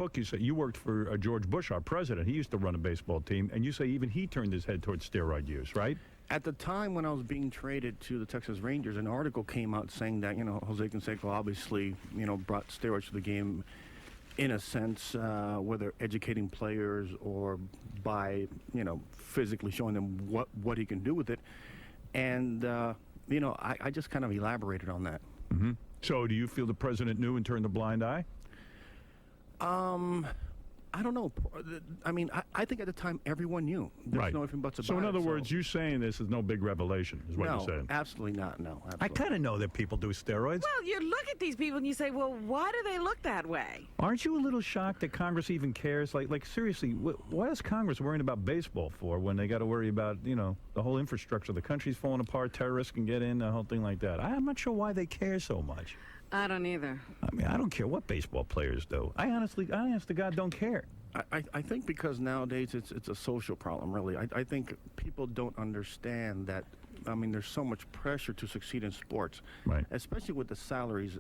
book, you say you worked for George Bush, our president. He used to run a baseball team, and you say even he turned his head towards steroid use, right? At the time when I was being traded to the Texas Rangers, an article came out saying that, Jose Canseco obviously, brought steroids to the game in a sense, whether educating players or by, physically showing them what he can do with it. And, I just kind of elaborated on that. Mm-hmm. So do you feel the president knew and turned a blind eye? I don't know. I mean, I think at the time everyone knew. There's no ifs and buts about it. So in other words, you saying this is no big revelation, is what you're saying? No, absolutely not. No, absolutely. I kind of know that people do steroids. Well, you look at these people and you say, well, why do they look that way? Aren't you a little shocked that Congress even cares? Like seriously, what is Congress worrying about baseball for when they got to worry about, the whole infrastructure? The country's falling apart, terrorists can get in, the whole thing like that. I'm not sure why they care so much. I don't either. I mean, I don't care what baseball players do. I honest to God don't care. I think because nowadays it's a social problem, really. I think people don't understand that, there's so much pressure to succeed in sports. Right. Especially with the salaries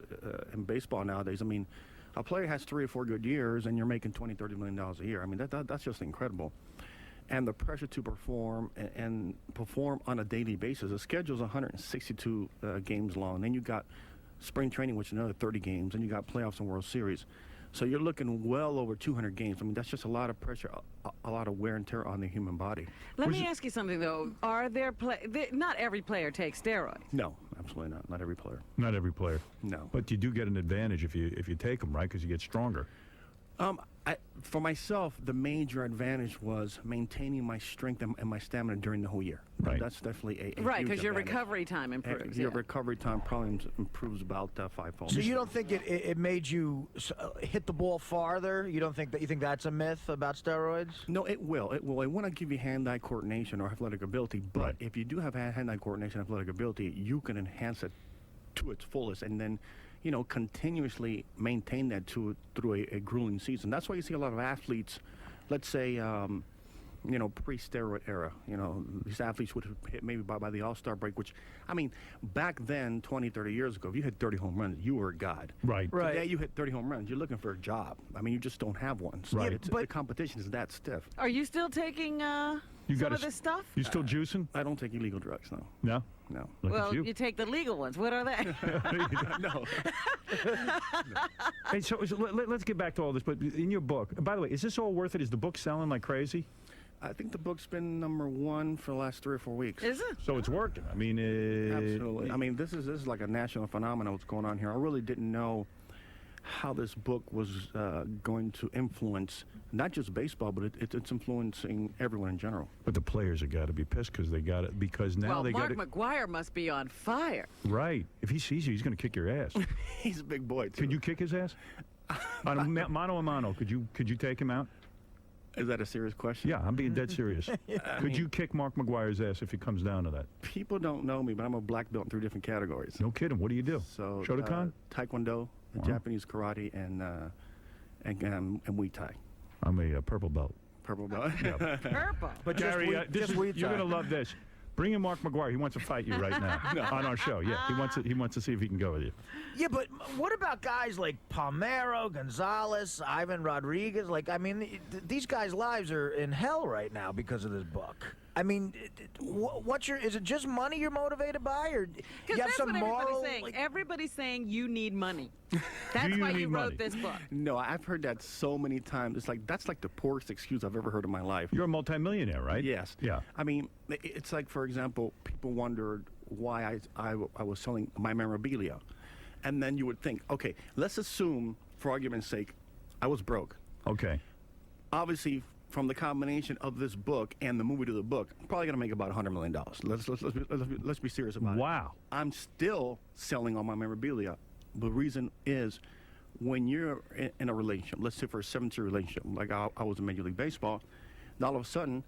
in baseball nowadays. I mean, a player has 3 or 4 good years and you're making $20-30 million a year. I mean, that's just incredible. And the pressure to perform and perform on a daily basis. The schedule's 162 games long. Then you got spring training, which is another 30 games, and you got playoffs and World Series. So you're looking well over 200 games. I mean, that's just a lot of pressure, a lot of wear and tear on the human body. Let me ask you something, though. Are there not every player takes steroids? No, absolutely not. Not every player. Not every player. No. But you do get an advantage if you take them, right? Because you get stronger. For myself, the major advantage was maintaining my strength and my stamina during the whole year. Right. That's definitely a right, because your recovery time improves. Your recovery time probably improves about fivefold. So you don't think it made you hit the ball farther? You don't think that? You think that's a myth about steroids? No, it will. It will. It will not give you hand-eye coordination or athletic ability. But Right. if you do have hand-eye coordination, athletic ability, you can enhance it to its fullest, and then continuously maintain that through a grueling season. That's why you see a lot of athletes, let's say, pre-steroid era. These athletes would hit maybe by the All-Star break, which, back then, 20, 30 years ago, if you hit 30 home runs, you were a god. Right. Today, you hit 30 home runs, you're looking for a job. You just don't have one. So Right. the competition is that stiff. Are you still taking some of this stuff? You still juicing? I don't take illegal drugs, no. No? No. Look Well, at you. you take the legal ones. What are they? No. Hey, so let's get back to all this. But in your book, by the way, is this all worth it? Is the book selling like crazy? I think the book's been #1 for the last 3 or 4 weeks. Is it? So it's working. Absolutely. This is like a national phenomenon what's going on here. I really didn't know how this book was going to influence not just baseball, but it's influencing everyone in general. But the players have got to be pissed because they got it. Because now Well, they got Mark it. McGwire must be on fire. Right. If he sees you, he's going to kick your ass. He's a big boy, too. Could you kick his ass? On a mano a mano, could you take him out? Is that a serious question? Yeah, I'm being dead serious. Could you kick Mark McGwire's ass if it comes down to that? People don't know me, but I'm a black belt in 3 different categories. No kidding. What do you do? So Shotokan? Taekwondo, Japanese karate, and Muay Thai. I'm a purple belt. Purple belt. Purple. But Gary, just you're going to love this. Bring in Mark McGwire. He wants to fight you right now on our show. Yeah, he wants to see if he can go with you. Yeah, but what about guys like Palmeiro, Gonzalez, Ivan Rodriguez? These guys' lives are in hell right now because of this book. Is it just money you're motivated by, or you have that's some what moral? everybody's saying. Everybody's saying you need money. That's why you wrote this book. No, I've heard that so many times. That's like the poorest excuse I've ever heard in my life. You're a multimillionaire, right? Yes. Yeah. It's like, for example, people wondered why I was selling my memorabilia. And then you would think, okay, let's assume, for argument's sake, I was broke. Okay. Obviously, from the combination of this book and the movie to the book, I'm probably going to make about $100 million. Let's be serious about it. Wow. I'm still selling all my memorabilia. The reason is when you're in a relationship, let's say for a 7-year relationship, like I was in Major League Baseball, and all of a sudden,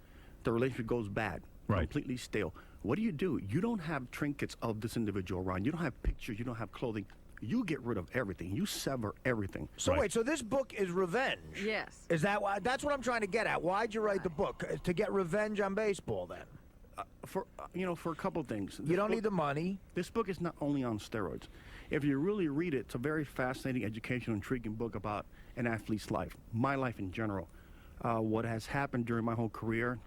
the relationship goes bad. Right. Completely stale. What do? You don't have trinkets of this individual around. You don't have pictures. You don't have clothing. You get rid of everything. You sever everything. So wait, so this book is revenge? Yes. Is that why? That's what I'm trying to get at. Why'd you write the book? To get revenge on baseball, then? For a couple things. You don't need the money. This book is not only on steroids. If you really read it, it's a very fascinating, educational, intriguing book about an athlete's life, my life in general. What has happened during my whole career,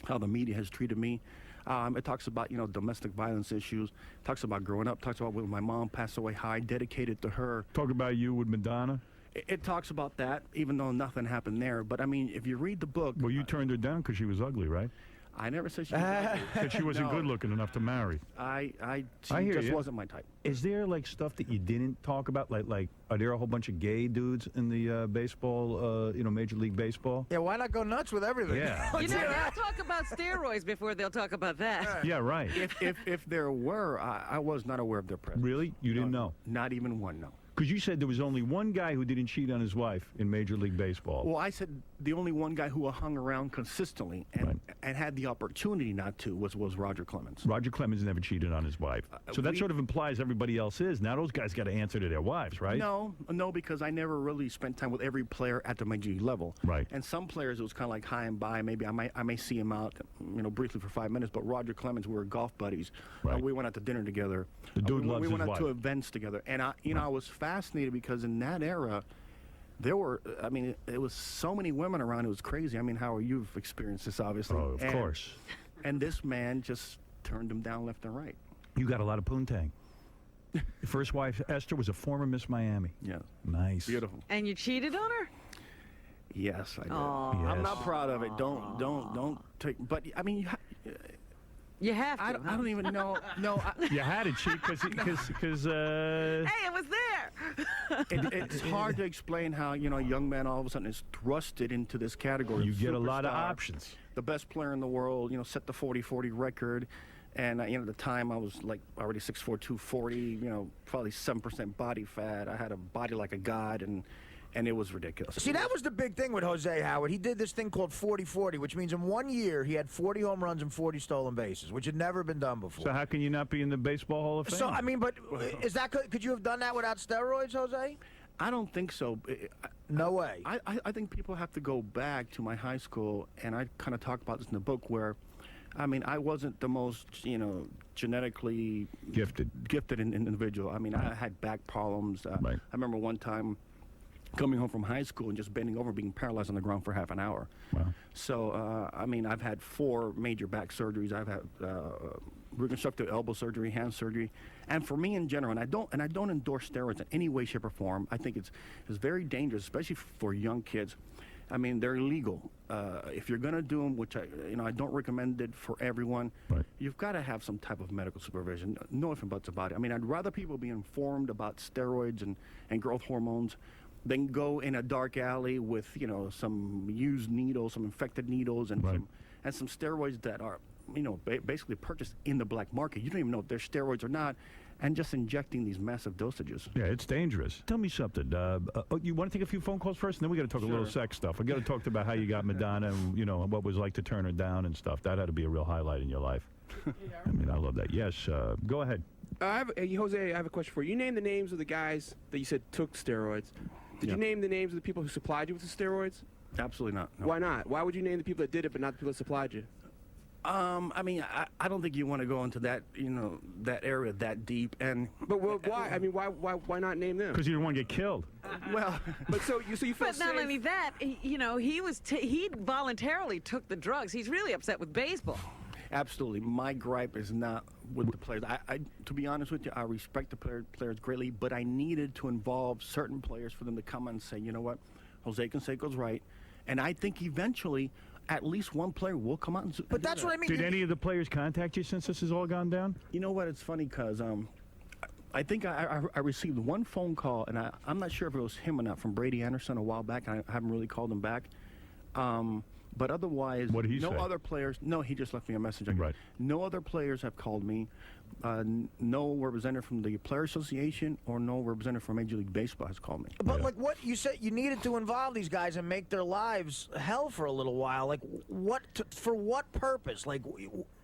how the media has treated me. It talks about, domestic violence issues, talks about growing up, talks about when my mom passed away, how I dedicated to her. Talk about you with Madonna. It talks about that, even though nothing happened there. But, I mean, if you read the book... Well, you turned her down because she was ugly, right? I never said she was ugly. Said she wasn't good looking enough to marry. She just wasn't my type. Is there, like, stuff that you didn't talk about? Like, are there a whole bunch of gay dudes in the baseball, Major League Baseball? Yeah, why not go nuts with everything? Yeah. You know, they'll talk about steroids before they'll talk about that. Yeah, right. If there were, I was not aware of their presence. Really? You didn't know? Not even one, no. Because you said there was only one guy who didn't cheat on his wife in Major League Baseball. Well, I said the only one guy who hung around consistently and had the opportunity not to was Roger Clemens. Roger Clemens never cheated on his wife. So that sort of implies everybody else is. Now those guys got to answer to their wives, right? No, because I never really spent time with every player at the major league level. Right. And some players, it was kind of like high and by. Maybe I may see him out, briefly for 5 minutes. But Roger Clemens, we were golf buddies. Right. We went out to dinner together. The dude loves we went his out to wife. events together. And I was fascinated because in that era, there were, it was so many women around. It was crazy. Howard, you've experienced this, obviously. Oh, of course. And this man just turned them down left and right. You got a lot of poontang. Your first wife, Esther, was a former Miss Miami. Yeah. Nice. Beautiful. And you cheated on her? Yes, I did. Aw. I'm not proud of it. Don't take. But You have to. I don't even know. No, You had to cheat because Hey, it was there. it's hard to explain how a young man all of a sudden is thrusted into this category. you of get a lot of superstar, options. The best player in the world, set the 40-40 record, and at the time I was like already 6'4", 240. Probably 7% body fat. I had a body like a god, and it was ridiculous. See, that was the big thing with Jose Howard. He did this thing called 40-40, which means in 1 year he had 40 home runs and 40 stolen bases, which had never been done before. So how can you not be in the Baseball Hall of Fame? So, but is that could you have done that without steroids, Jose? I don't think so. No way. I think people have to go back to my high school, and I kind of talk about this in the book where, I wasn't the most, genetically Gifted individual. I had back problems. Right. I remember one time coming home from high school and just bending over, being paralyzed on the ground for half an hour. Wow. So, I've had 4 major back surgeries. I've had reconstructive elbow surgery, hand surgery, and for me in general, and I don't endorse steroids in any way, shape, or form. I think it's very dangerous, especially for young kids. They're illegal. If you're going to do them, which I don't recommend it for everyone, Right. you've got to have some type of medical supervision. No ifs and buts about it. I'd rather people be informed about steroids and growth hormones than go in a dark alley with, some used needles, some infected needles, and Right. some steroids that are, basically purchased in the black market. You don't even know if they're steroids or not, and just injecting these massive dosages. Yeah, it's dangerous. Tell me something. You want to take a few phone calls first, and then we got to talk a little sex stuff. We got to talk about how you got Madonna, and what it was like to turn her down and stuff. That had to be a real highlight in your life. I love that. Yes, go ahead. Jose, I have a question for you. You named the names of the guys that you said took steroids. Did you name the names of the people who supplied you with the steroids? Absolutely not. No. Why not? Why would you name the people that did it but not the people that supplied you? I don't think you want to go into that, that area that deep. And But why? Why not name them? Because you didn't want to get killed. well, But so you feel But not safe? only that, he voluntarily took the drugs. He's really upset with baseball. absolutely. My gripe is not with the players. To be honest with you, I respect the players greatly, but I needed to involve certain players for them to come and say, you know what, Jose Canseco's right, and I think eventually at least one player will come out and But that's what I mean. Did any of the players contact you since this has all gone down? You know what? It's funny because I think I received one phone call, and I'm not sure if it was him or not, from Brady Anderson a while back. I haven't really called him back. But otherwise, What did he no say? other players. No, he just left me a message. Right. No other players have called me. No representative from the Player Association or no representative from Major League Baseball has called me. But like what you said, you needed to involve these guys and make their lives hell for a little while. Like for what purpose? Like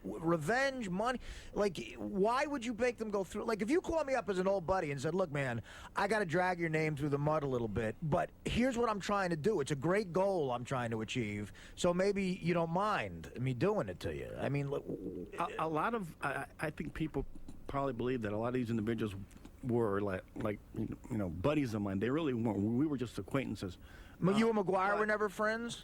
revenge, money? Like why would you make them go through? Like if you called me up as an old buddy and said, "Look, man, I got to drag your name through the mud a little bit, but here's what I'm trying to do. It's a great goal I'm trying to achieve. So maybe you don't mind me doing it to you." I mean, A lot of I think people probably believe that a lot of these individuals were like buddies of mine. They really weren't. We were just acquaintances. You and McGuire were never friends?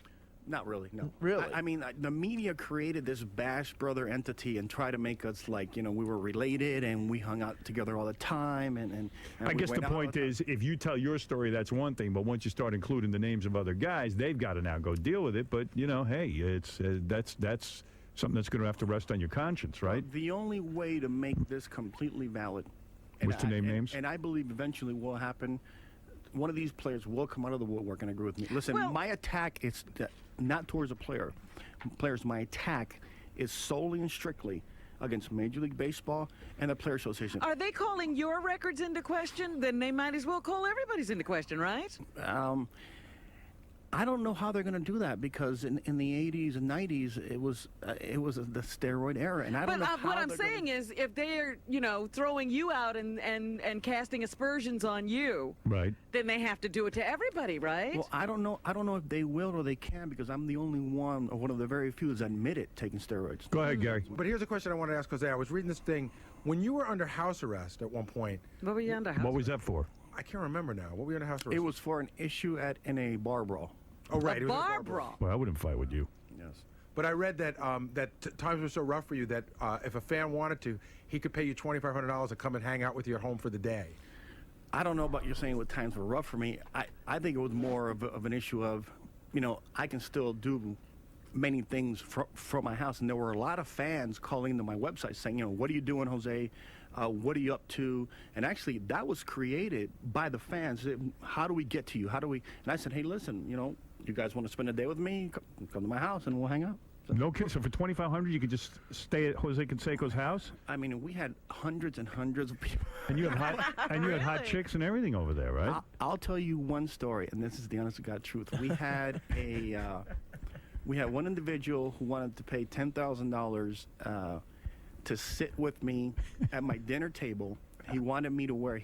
Not really, no. Really? I mean, the media created this Bash Brother entity and tried to make us like, we were related and we hung out together all the time. And I we guess the went out all point time. is, if you tell your story, that's one thing. But once you start including the names of other guys, they've got to now go deal with it. But hey, it's that's something that's going to have to rest on your conscience, right? The only way to make this completely valid Was to name names? And I believe eventually will happen. One of these players will come out of the woodwork and agree with me. Listen, Well- my attack is not towards a player. Players, my attack is solely and strictly against Major League Baseball and the Players Association. Are they calling your records into question? Then they might as well call everybody's into question, right? I don't know how they're going to do that because in the 80s and 90s it was the steroid era, and I don't But know how what I'm they're gonna- saying is, if they're throwing you out and casting aspersions on you, Right. then they have to do it to everybody, right? Well, I don't know if they will or they can because I'm the only one, or one of the very few, that admitted taking steroids. Go ahead, Gary. But here's a question I wanted to ask Jose. I was reading this thing. When you were under house arrest at one point, What were you under? What was that for? I can't remember now. What were you under house arrest? It was for an issue in a bar brawl. oh right, a it was bar brawl. Well, I wouldn't fight with you. Yes. But I read that times were so rough for you that if a fan wanted to, he could pay you $2,500 to come and hang out with you at home for the day. I don't know about you saying what times were rough for me. I think it was more of an issue of, I can still do many things from my house. And there were a lot of fans calling into my website saying, what are you doing, Jose? What are you up to? And actually, that was created by the fans. How do we get to you? How do we? And I said, hey, listen, you guys want to spend a day with me? Come to my house and we'll hang out. No kidding. So for $2,500, you could just stay at Jose Canseco's house, I mean, we had hundreds and hundreds of people. and you had hot Really? chicks and everything over there, right? I'll tell you one story, and this is the honest to God truth. We had we had one individual who wanted to pay $10,000 to sit with me at my dinner table. He wanted me to wear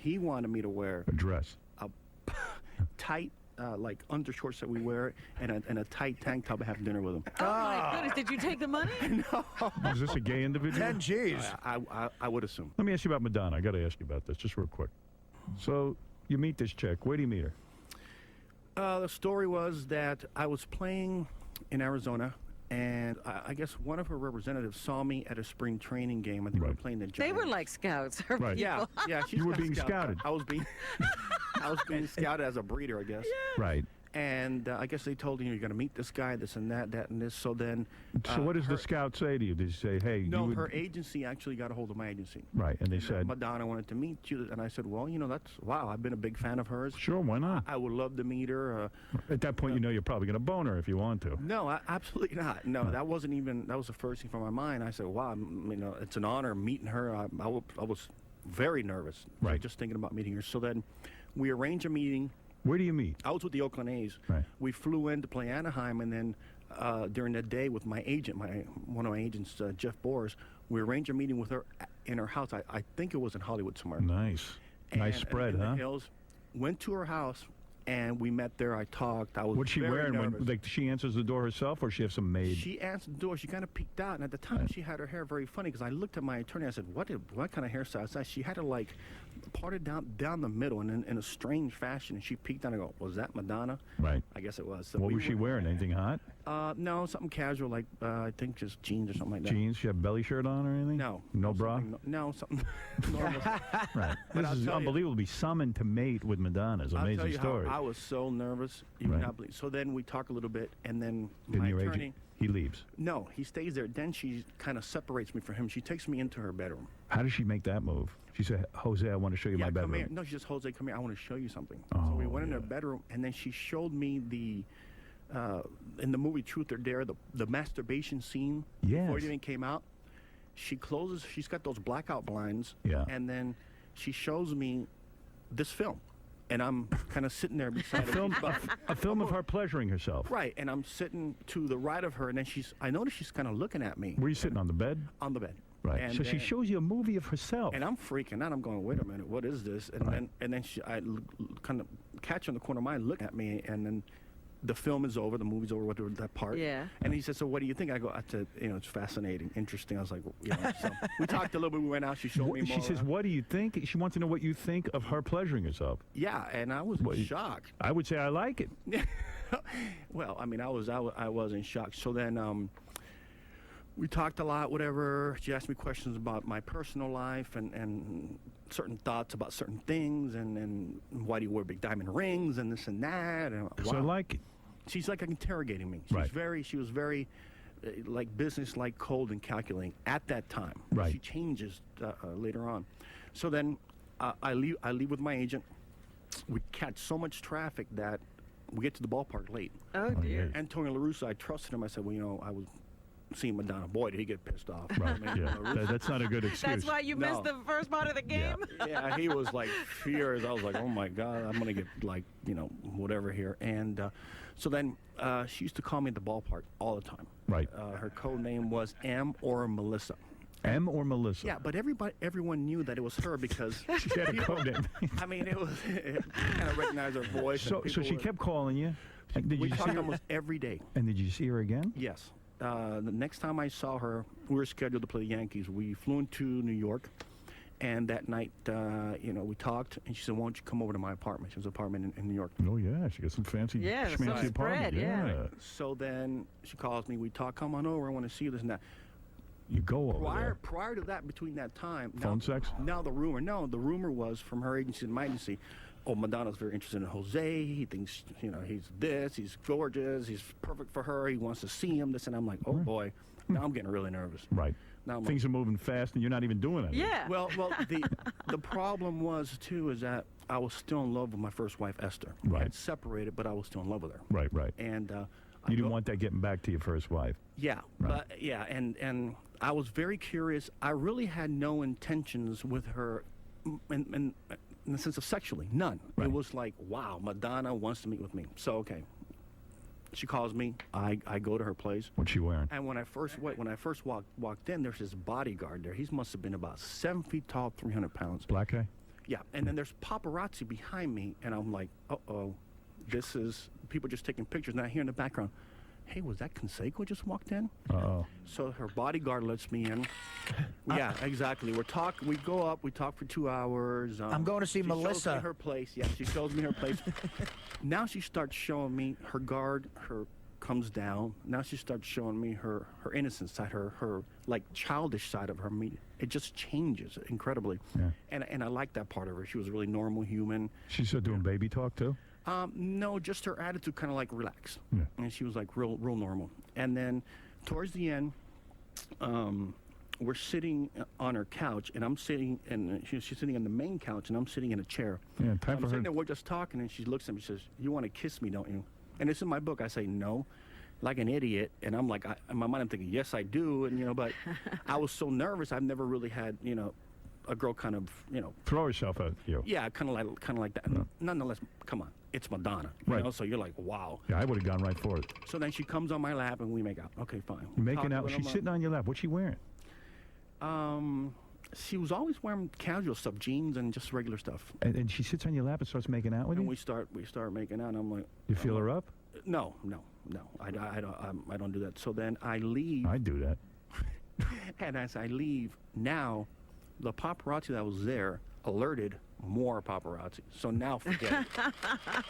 A dress. a tight like undershorts that we wear and a tight tank top to have dinner with him. Oh my goodness! Did you take the money? Is this a gay individual? 10 G's. I would assume. Let me ask you about Madonna. I got to ask you about this just real quick. So you meet this chick. Where do you meet her? The story was that I was playing in Arizona, and I guess one of her representatives saw me at a spring training game. I think we were Right. playing the Giants. They were like scouts. Her Right. people. Yeah. She's You were got being scouted. I was being scouted as a breeder, I guess. Right. And I guess they told you're going to meet this guy, this and that and this. So then. So what does the her- scout say to you? Did you say, hey, No, you would... her agency actually got a hold of my agency. Right, and they said, Madonna wanted to meet you, and I said, well, wow, I've been a big fan of hers. sure, why not? I would love to meet her. At that point, you're probably going to bone her if you want to. No, absolutely not. No, that was the first thing from my mind. I said, wow, it's an honor meeting her. I was very nervous. Right. Just thinking about meeting her. So then we arranged a meeting. Where do you meet? I was with the Oakland A's. Right. We flew in to play Anaheim, and then during the day with my agent, one of my agents, Jeff Boris, we arranged a meeting with her in her house. I think it was in Hollywood somewhere. Nice. Nice spread, in huh? The hills. Went to her house, and we met there. I talked. I was What's she very wearing? nervous. Like she answers the door herself, or she have some maid? She answered the door. She kind of peeked out, and at the time, she had her hair very funny. Because I looked at my attorney. I said, "What kind of hairstyle is that?" She had it like parted down the middle, and in a strange fashion. And she peeked out and I go, "Was that Madonna?" Right. I guess it was. So What we was she went- wearing? Anything hot? No, something casual, like I think just jeans or something like that. Jeans? She have belly shirt on or anything? No. No bra? something- No, something normal. Right. But This I'll is tell you- unbelievable to be summoned to mate with Madonna. It's an I'll tell amazing you story. how I was so nervous. You Right. cannot believe. So then we talk a little bit, and then Didn't my your attorney. agent? He leaves. No, he stays there. Then she kind of separates me from him. She takes me into her bedroom. How does she make that move? She said, Jose, I want to show you my come bedroom. here. No, she just, Jose, come here. I want to show you something. Oh, so we went in yeah. her bedroom, and then she showed me in the movie Truth or Dare, the masturbation scene before it Yes. even came out. She's got those blackout blinds. Yeah. And then she shows me this film. And I'm kind of sitting there beside her. A film of her pleasuring herself. Right, and I'm sitting to the right of her, and then I notice she's kind of looking at me Were you sitting on the bed? on the bed. Right. And So she then- shows you a movie of herself. And I'm freaking out. I'm going, wait a minute, what is this? And Right. then I kind of catch her in the corner of my eye, look at me, and then the film is over, the movie's over, whatever that part. Yeah. And he said, so what do you think? I said, it's fascinating, interesting. I was like, so we talked a little bit. We went out. She showed me more. She says, what do you think? She wants to know what you think of her pleasuring herself. Yeah, and I was in shock. I would say I like it. Well, I mean, I was in shock. So then we talked a lot, whatever. She asked me questions about my personal life and certain thoughts about certain things, and why do you wear big diamond rings and this and that. And, So I like it. She's like interrogating me. Right. She was very like business-like, cold and calculating at that time. Right. She changes later on. So then I leave with my agent. We catch so much traffic that we get to the ballpark late. Oh, dear. Antonio LaRussa, I trusted him. I said, well, I was seeing Madonna. Boy, did he get pissed off. Right. I mean, Yeah. That's not a good excuse. That's why you missed the first part of the game? Yeah, he was like furious. I was like, oh my God, I'm going to get like, whatever here. And so then she used to call me at the ballpark all the time. Right. Her code name was M or Melissa. M or Melissa? Yeah, but everyone knew that it was her because She had a code name. I mean, it was kind of recognized her voice. So she kept calling you. Did We you see talked her? almost every day. And did you see her again? Yes. The next time I saw her, we were scheduled to play the Yankees. We flew into New York, and that night, we talked, and she said, why don't you come over to my apartment? She has an apartment in New York. Oh, yeah. She got some fancy schmancy some apartment. spread, yeah. So then she calls me. We talk, come on over. I want to see you, this and that. You go over there. Prior to that, between that time. Phone sex? Now the rumor was from her agency and my agency, Madonna's very interested in Jose. He thinks, he's this, he's gorgeous, he's perfect for her. He wants to see him, this, and I'm like, oh boy. Now I'm getting really nervous. Right. Now I'm Things are moving fast, and you're not even doing anything. Yeah. Well, the problem was too is that I was still in love with my first wife, Esther. Right. We had separated, but I was still in love with her. Right. And You didn't want that getting back to your first wife. Yeah, Right. but yeah, and I was very curious. I really had no intentions with her, in the sense of sexually, none. Right. It was like, wow, Madonna wants to meet with me. So okay, she calls me. I go to her place. What's she wearing? And when I first walked in, there's this bodyguard there. He must have been about 7 feet tall, 300 pounds. Black guy? Yeah, and then there's paparazzi behind me, and I'm like, uh-oh, this is people just taking pictures. Now I hear in the background, hey, was that Canseco just walked in? Uh-oh. So her bodyguard lets me in. Yeah, exactly. We go up, we talk for 2 hours. I'm going to see she shows Melissa. me her place. Yeah, she shows me her place. Now she starts showing me her guard, comes down. Now she starts showing me her innocent side, her like childish side of her. It just changes incredibly. Yeah. And I like that part of her. She was a really normal human. She's still doing baby talk, too? No, just her attitude kind of like relaxed. Yeah. And she was like real normal. And then towards the end, we're sitting on her couch, and I'm sitting, and she's sitting on the main couch, and I'm sitting in a chair. Yeah, time I'm for her. sitting there, we're just talking, and she looks at me and says, you want to kiss me, don't you? And it's in my book. I say, no, like an idiot. And I'm like, in my mind, I'm thinking, yes, I do. And, but I was so nervous. I've never really had, a girl kind of, Throw herself at you. yeah, kind of like that. Yeah. Nonetheless, come on, it's Madonna. Right. So you're like, wow. Yeah, I would have gone right for it. So then she comes on my lap and we make out. Okay, fine. You're making Talk out. a She's little sitting on your lap. What's she wearing? She was always wearing casual stuff, jeans and just regular stuff. And she sits on your lap and starts making out with And you? we start making out. And I'm like, You feel her up? No. I don't do that. So then I leave. I do that. And as I leave, now the paparazzi that was there alerted more paparazzi. So now forget it.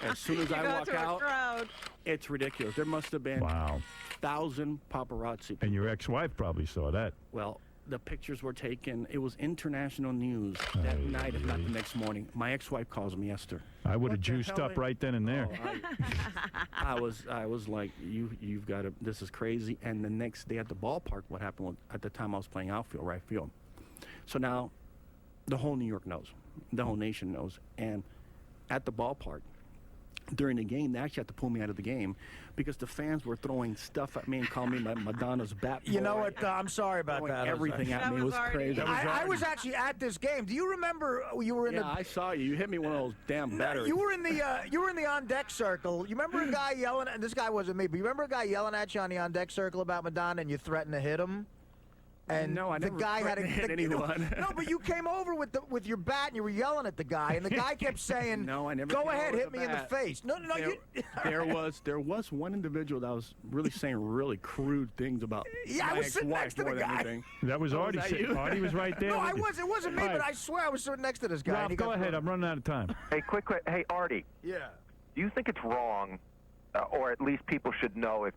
As soon as I walk out, crowd. it's ridiculous. There must have been Wow. 1,000 paparazzi. And your ex-wife probably saw that. Well, the pictures were taken. It was international news that night, if not the next morning. My ex-wife calls me Esther. I would have What the juiced hell up is- right then and there. I was like, you've got to. This is crazy. And the next day at the ballpark, what happened was, at the time I was playing outfield, right field. So now, the whole New York knows, the whole nation knows, and at the ballpark. During the game, they actually had to pull me out of the game because the fans were throwing stuff at me and calling me Madonna's bat boy. You know what? I'm sorry about Throwing that. everything at That me. It was was already- crazy. I was actually at this game. Do you remember you were in Yeah, I saw you. You hit me one of those damn batteries. You were in the on deck circle. You remember a guy yelling? And this guy wasn't me, but you remember a guy yelling at you on the on deck circle about Madonna, and you threatened to hit him? And No, I the never guy had threatened to hit anyone. No, but you came over with your bat and you were yelling at the guy, and the guy kept saying, No, I never "Go came ahead, over hit with me a in the bat. face." No, There was one individual that was really saying really crude things about Yeah, I my was sitting ex-wife next to the more than guy. anything. That was Oh, Artie. was that you? Artie was right there. No, with I you. was. It wasn't me, All but right. I swear I was sitting next to this guy. and Ralph, he go got ahead. thrown. I'm running out of time. Hey, quick. Hey, Artie, Yeah. do you think it's wrong, or at least people should know, if